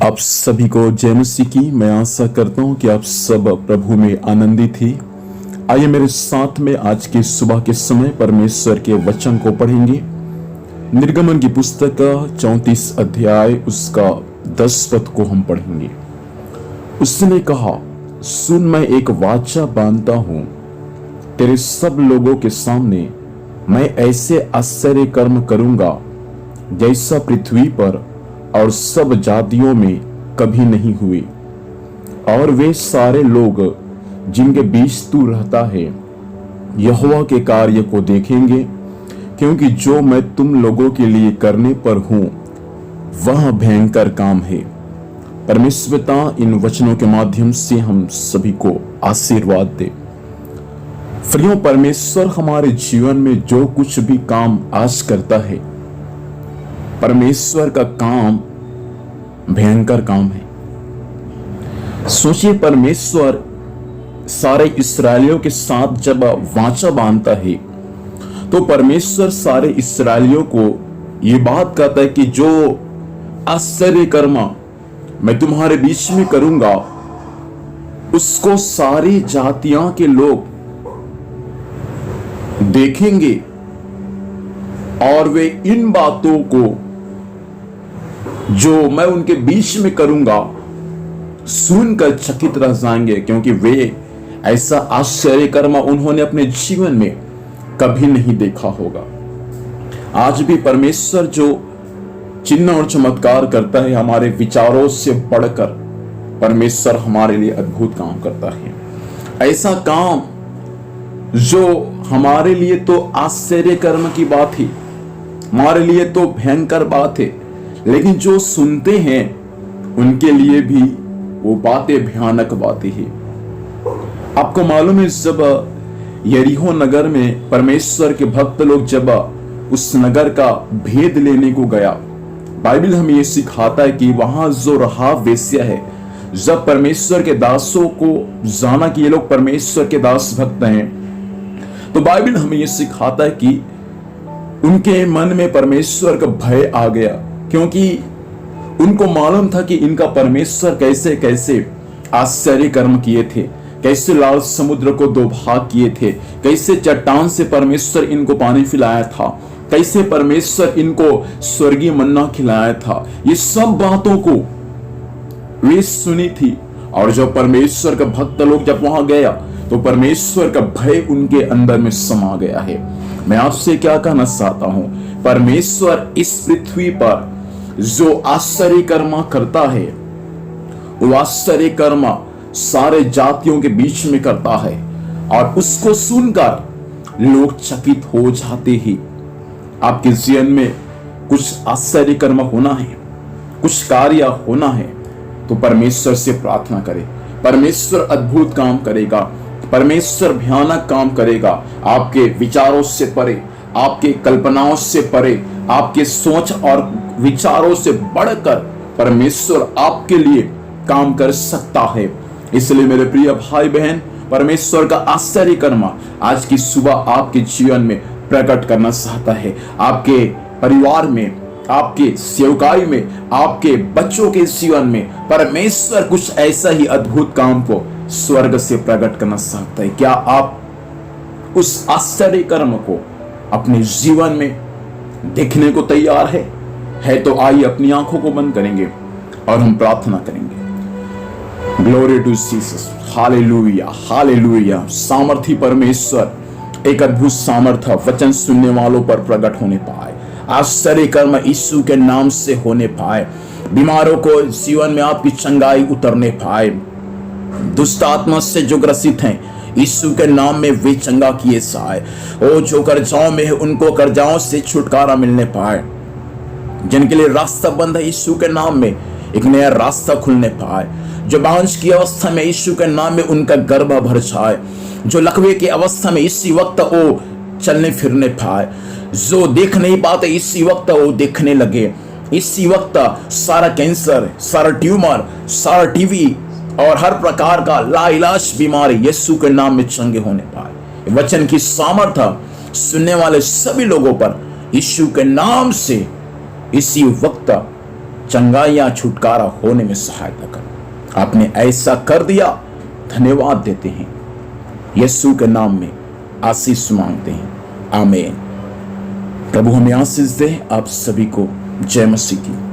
आप सभी को जय मसीह की। मैं आशा करता हूं कि आप सब प्रभु में आनंदित ही। आइए मेरे साथ में आज की सुबह के समय परमेश्वर के वचन को पढ़ेंगे। निर्गमन की पुस्तक का 34 अध्याय उसका 10 पद को हम पढ़ेंगे। उसने कहा, सुन, मैं एक वाचा बांधता हूं, तेरे सब लोगों के सामने मैं ऐसे आश्चर्य कर्म करूंगा जैसा पृथ्वी पर और सब जातियों में कभी नहीं हुए। और वे सारे लोग जिनके बीच तू रहता है यहोवा के कार्य को देखेंगे, क्योंकि जो मैं तुम लोगों के लिए करने पर हूं वह भयंकर काम है। परमेश्वर पिता इन वचनों के माध्यम से हम सभी को आशीर्वाद दे। प्रियो, परमेश्वर हमारे जीवन में जो कुछ भी काम आज करता है, परमेश्वर का काम भयंकर काम है। सोचिए, परमेश्वर सारे इस्राएलियों के साथ जब वाचा बांधता है तो परमेश्वर सारे इस्राएलियों को यह बात कहता है कि जो आश्चर्य कर्म मैं तुम्हारे बीच में करूंगा उसको सारी जातियां के लोग देखेंगे और वे इन बातों को जो मैं उनके बीच में करूंगा सुनकर चकित रह जाएंगे, क्योंकि वे ऐसा आश्चर्य कर्म उन्होंने अपने जीवन में कभी नहीं देखा होगा। आज भी परमेश्वर जो चिन्ह और चमत्कार करता है, हमारे विचारों से बढ़कर परमेश्वर हमारे लिए अद्भुत काम करता है। ऐसा काम जो हमारे लिए तो आश्चर्य कर्म की बात है, हमारे लिए तो भयंकर बात है, लेकिन जो सुनते हैं उनके लिए भी वो बातें भयानक बातें हैं। आपको मालूम है, जब यरीहो नगर में परमेश्वर के भक्त लोग जब उस नगर का भेद लेने को गया, बाइबल हमें ये सिखाता है कि वहां जो राहाब वेश्या है, जब परमेश्वर के दासों को जाना कि ये लोग परमेश्वर के दास भक्त हैं, तो बाइबल हमें ये सिखाता है कि उनके मन में परमेश्वर का भय आ गया, क्योंकि उनको मालूम था कि इनका परमेश्वर कैसे कैसे आश्चर्य कर्म किए थे, कैसे लाल समुद्र को दो भाग किए थे, कैसे चट्टान से परमेश्वर इनको पानी पिलाया था, कैसे परमेश्वर इनको स्वर्गीय मन्ना खिलाया था। ये सब बातों को वे सुनी थी, और जब परमेश्वर का भक्त लोग जब वहां गया तो परमेश्वर का भय उनके अंदर में समा गया है। मैं आपसे क्या कहना चाहता हूं, परमेश्वर इस पृथ्वी पर जो आश्चर्य कर्म करता है वो आश्चर्य कर्म सारे जातियों के बीच में करता है, और उसको सुनकर लोग चकित हो जाते हैं। आपके जीवन में कुछ आश्चर्य कर्म होना है, कुछ कार्य होना है, तो परमेश्वर से प्रार्थना करें। परमेश्वर अद्भुत काम करेगा, परमेश्वर भयानक काम करेगा। आपके विचारों से परे, आपके कल्पनाओं से परे, आपके सोच और विचारों से बढ़कर परमेश्वर आपके लिए काम कर सकता है। इसलिए मेरे प्रिय भाई बहन, परमेश्वर का आश्चर्य कर्म आज की सुबह आपके जीवन में प्रकट करना चाहता है। आपके परिवार में, आपके सेवकाई में, आपके बच्चों के जीवन में परमेश्वर कुछ ऐसा ही अद्भुत काम को स्वर्ग से प्रकट करना चाहता है। क्या आप उस आश्चर्य कर्म को अपने जीवन में देखने को तैयार है तो आइए अपनी आंखों को बंद करेंगे और हम प्रार्थना करेंगे। Glory to Jesus, hallelujah, hallelujah. सामर्थी परमेश्वर एक अद्भुत सामर्थ्य वचन सुनने वालों पर प्रकट होने पाए, आश्चर्य कर्म यीशु के नाम से होने पाए, बीमारों को जीवन में आपकी चंगाई उतरने पाए, दुष्ट आत्मा से जो ग्रसित हैं यीशु के नाम में वे चंगा किए जाए। ओ जो कर्जाओं में है उनको कर्जाओं से छुटकारा मिलने पाए, जिनके लिए रास्ता बंद है यीशु के नाम में एक नया रास्ता खुलने पाए, जो बांझ की अवस्था में यीशु के नाम में उनका गर्भ भर जाए, जो लकवे की अवस्था में इसी वक्त वो चलने फिरने पाए, जो देख नहीं पाते इसी वक्त वो देखने लगे, इसी वक्त सारा कैंसर, सारा ट्यूमर, सारा टीवी और हर प्रकार का लाइलाज बीमारी यीशु के नाम में चंगे होने पाए। वचन की सामर्थ्य सुनने वाले सभी लोगों पर यीशु के नाम से इसी वक्त चंगाई या छुटकारा होने में सहायता कर। आपने ऐसा कर दिया, धन्यवाद देते हैं। यीशु के नाम में आशीष मांगते हैं, आमीन। प्रभु हमें आशीष दे। आप सभी को जय मसीह की।